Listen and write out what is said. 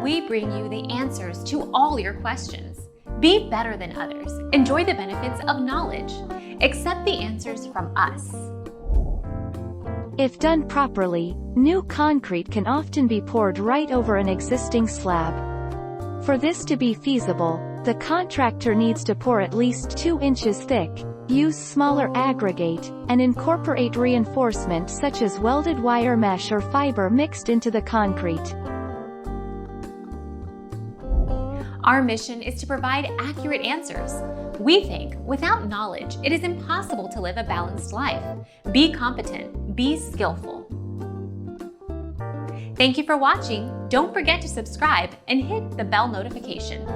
We bring you the answers to all your questions. Be better than others. Enjoy the benefits of knowledge. Accept the answers from us. If done properly, new concrete can often be poured right over an existing slab. For this to be feasible, the contractor needs to pour at least 2 inches thick, use smaller aggregate, and incorporate reinforcement such as welded wire mesh or fiber mixed into the concrete. Our mission is to provide accurate answers. We think without knowledge, it is impossible to live a balanced life. Be competent, be skillful. Thank you for watching. Don't forget to subscribe and hit the bell notification.